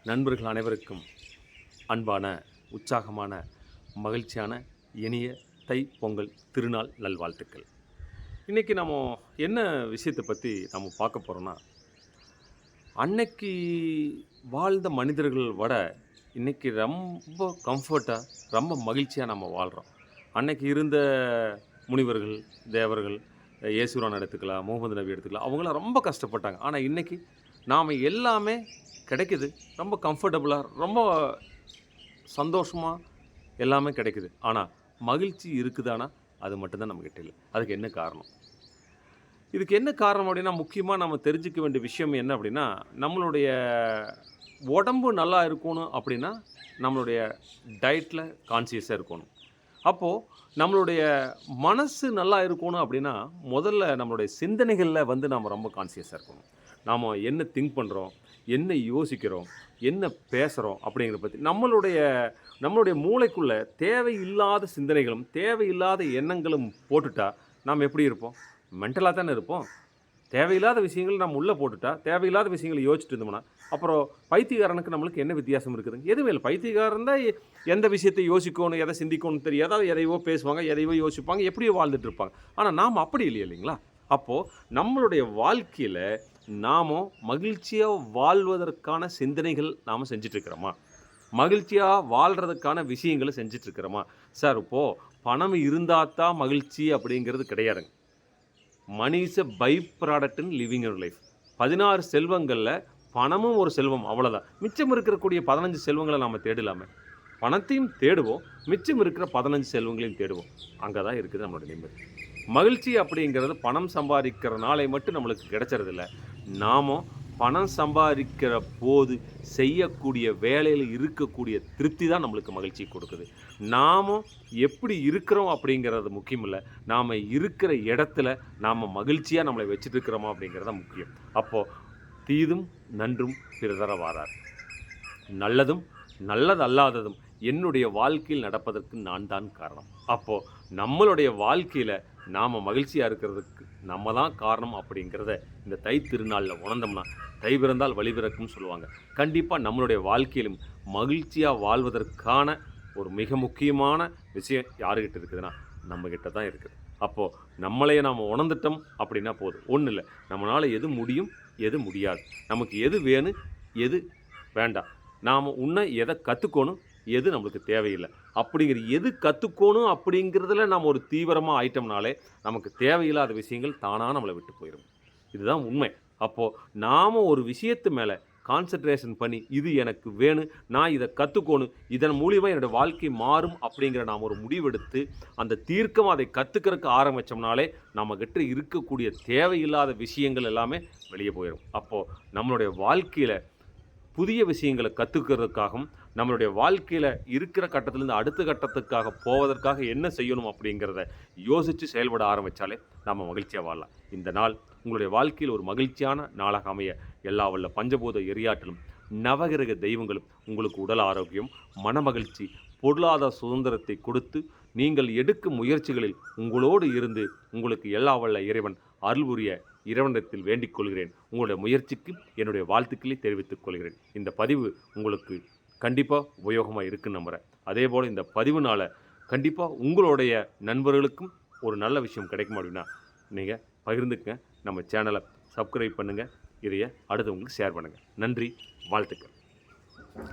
நண்பர்கள் அனைவருக்கும் அன்பான, உற்சாகமான, மகிழ்ச்சியான, இனிய தை பொங்கல் திருநாள் நல்வாழ்த்துக்கள். இன்றைக்கி நம்ம என்ன விஷயத்தை பற்றி நம்ம பார்க்க போகிறோன்னா, அன்னைக்கு வாழ்ந்த மனிதர்கள் விட இன்றைக்கி ரொம்ப கம்ஃபர்ட்டாக, ரொம்ப மகிழ்ச்சியாக நம்ம வாழ்கிறோம். அன்னைக்கு இருந்த முனிவர்கள், தேவர்கள், இயேசுரான் எடுத்துக்கலாம், முகமது நபி எடுத்துக்கலாம், அவங்களாம் ரொம்ப கஷ்டப்பட்டாங்க. ஆனால் இன்றைக்கி நாம் எல்லாமே கிடைக்குது. ரொம்ப கம்ஃபர்டபுளாக, ரொம்ப சந்தோஷமாக எல்லாமே கிடைக்குது. ஆனால் மகிழ்ச்சி இருக்குதானா? அது மட்டும்தான் நம்மக்கிட்ட இல்லை. அதுக்கு என்ன காரணம்? இதுக்கு என்ன காரணம் அப்படின்னா, முக்கியமாக நம்ம தெரிஞ்சுக்க வேண்டிய விஷயம் என்ன அப்படின்னா, நம்மளுடைய உடம்பு நல்லா இருக்கணும் அப்படின்னா, நம்மளுடைய டயட்டில் கான்ஷியஸாக இருக்கணும். அப்போது நம்மளுடைய மனசு நல்லா இருக்கணும் அப்படின்னா, முதல்ல நம்மளுடைய சிந்தனைகளில் நாம் ரொம்ப கான்ஷியஸாக இருக்கணும். நாம் என்ன திங்க் பண்ணுறோம், என்ன யோசிக்கிறோம், என்ன பேசுகிறோம் அப்படிங்கிறத பற்றி நம்மளுடைய மூளைக்குள்ளே தேவையில்லாத சிந்தனைகளும், தேவையில்லாத எண்ணங்களும் போட்டுட்டா நாம் எப்படி இருப்போம்? மென்டலாக தானே இருப்போம். தேவையில்லாத விஷயங்கள் நம்ம உள்ளே போட்டுட்டா, தேவையில்லாத விஷயங்களை யோசிச்சுட்டு இருந்தோம்னா, அப்புறம் பைத்தியக்காரனுக்கு நம்மளுக்கு என்ன வித்தியாசம் இருக்குதுங்க? எதுவுமே இல்லை. பைத்தியக்காரன் தான் எந்த விஷயத்தை யோசிக்கணும், எதை சிந்திக்கணும்னு தெரியாது. எதையோ பேசுவாங்க, எதையோ யோசிப்பாங்க, எப்படியோ வாழ்ந்துட்டு இருப்பாங்க. ஆனால் நாம் அப்படி இல்லைங்களா? அப்போது நம்மளுடைய வாழ்க்கையில் நாம் மகிழ்ச்சியாக வாழ்வதற்கான சிந்தனைகள் நாம் செஞ்சிட்ருக்கிறோமா? மகிழ்ச்சியாக வாழ்கிறதுக்கான விஷயங்களை செஞ்சிட்ருக்கிறோமா? சார், இப்போது பணம் இருந்தால் தான் மகிழ்ச்சி அப்படிங்கிறது கிடையாதுங்க. Money is a by product in living your life. 16 செல்வங்களில் பணமும் ஒரு செல்வம், அவ்வளோதான். மிச்சம் இருக்கக்கூடிய 15 செல்வங்களை நாம் தேடலாமே. பணத்தையும் தேடுவோம், மிச்சம் இருக்கிற 15 செல்வங்களையும் தேடுவோம். அங்கே தான் இருக்குது நம்மளோட நிம்மதி. மகிழ்ச்சி அப்படிங்கிறது பணம் சம்பாதிக்கிறனாலே மட்டும் நம்மளுக்கு கிடைச்சறதில்ல. நாமும் பணம் சம்பாதிக்கிற போது செய்யக்கூடிய வேலையில் இருக்கக்கூடிய திருப்தி தான் நம்மளுக்கு மகிழ்ச்சி கொடுக்குது. நாமும் எப்படி இருக்கிறோம் அப்படிங்கிறது முக்கியம் இல்லை. நாம் இருக்கிற இடத்துல நாம் மகிழ்ச்சியாக நம்மளை வச்சுட்டு இருக்கிறோமா அப்படிங்கிறது தான் முக்கியம். அப்போது தீதும் நன்றும் பிறதர வாரார். நல்லதும் நல்லது அல்லாததும் என்னுடைய வாழ்க்கையில் நடப்பதற்கு நான் தான் காரணம். அப்போது நம்மளுடைய வாழ்க்கையில் நாம் மகிழ்ச்சியாக இருக்கிறதுக்கு நம்ம தான் காரணம் அப்படிங்கிறத இந்த தை திருநாளில் உணர்ந்தோம்னா, தை பிறந்தால் வழி பிறக்கும்னு சொல்லுவாங்க. கண்டிப்பாக நம்மளுடைய வாழ்க்கையிலும் மகிழ்ச்சியாக வாழ்வதற்கான ஒரு மிக முக்கியமான விஷயம் யாருக்கிட்ட இருக்குதுன்னா, நம்மக்கிட்ட தான் இருக்குது. அப்போது நம்மளையே நாம் உணர்ந்துட்டோம் அப்படின்னா போதும். ஒன்றும் இல்லை, நம்மளால் எது முடியும், எது முடியாது, நமக்கு எது வேணும், எது வேண்டாம், நாம் உன்னை எதை கற்றுக்கணும், எது நம்மளுக்கு தேவையில்லை அப்படிங்கிற எது கற்றுக்கணும் அப்படிங்கிறதுல நாம் ஒரு தீவிரமாக ஆயிட்டோம்னாலே நமக்கு தேவையில்லாத விஷயங்கள் தானாக நம்மளை விட்டு போயிடும். இதுதான் உண்மை. அப்போது நாம் ஒரு விஷயத்து மேலே கான்சன்ட்ரேஷன் பண்ணி இது எனக்கு வேணும், நான் இதை கற்றுக்கணும், இதன் மூலிமா என்னோடய வாழ்க்கை மாறும் அப்படிங்கிற நாம் ஒரு முடிவெடுத்து அந்த தீர்க்கமாக அதை கற்றுக்கிறதுக்கு ஆரம்பித்தோம்னாலே நம்மக்கிட்ட இருக்கக்கூடிய தேவையில்லாத விஷயங்கள் எல்லாமே வெளியே போயிடும். அப்போது நம்மளுடைய வாழ்க்கையில் புதிய விஷயங்களை கற்றுக்கிறதுக்காகவும் நம்மளுடைய வாழ்க்கையில் இருக்கிற கட்டத்திலேருந்து அடுத்த கட்டத்துக்காக போவதற்காக என்ன செய்யணும் அப்படிங்கிறத யோசித்து செயல்பட ஆரம்பித்தாலே நம்ம மகிழ்ச்சியாக வாழலாம். இந்த நாள் உங்களுடைய வாழ்க்கையில் ஒரு மகிழ்ச்சியான நாளாக அமைய எல்லா வல்ல பஞ்சபூத எரியாற்றிலும் நவகிரக தெய்வங்களும் உங்களுக்கு உடல் ஆரோக்கியம், மனமகிழ்ச்சி, பொருளாதார சுதந்திரத்தை கொடுத்து நீங்கள் எடுக்கும் முயற்சிகளில் உங்களோடு இருந்து உங்களுக்கு எல்லா வல்ல இறைவன் அருள் புரிய இறைவனிடத்தில் வேண்டிக் கொள்கிறேன். உங்களுடைய முயற்சிக்கு என்னுடைய வாழ்த்துக்களை தெரிவித்துக் கொள்கிறேன். இந்த பதிவு உங்களுக்கு கண்டிப்பாக உபயோகமாக இருக்குன்னு நம்புகிறேன். அதே போல் இந்த பதிவுனால் கண்டிப்பாக உங்களுடைய நண்பர்களுக்கும் ஒரு நல்ல விஷயம் கிடைக்கும் அப்படின்னா நீங்கள் பகிர்ந்துக்குங்க. நம்ம சேனலை சப்ஸ்கிரைப் பண்ணுங்கள். இதையை அடுத்தவங்களுக்கு ஷேர் பண்ணுங்கள். நன்றி, வாழ்த்துக்கள்.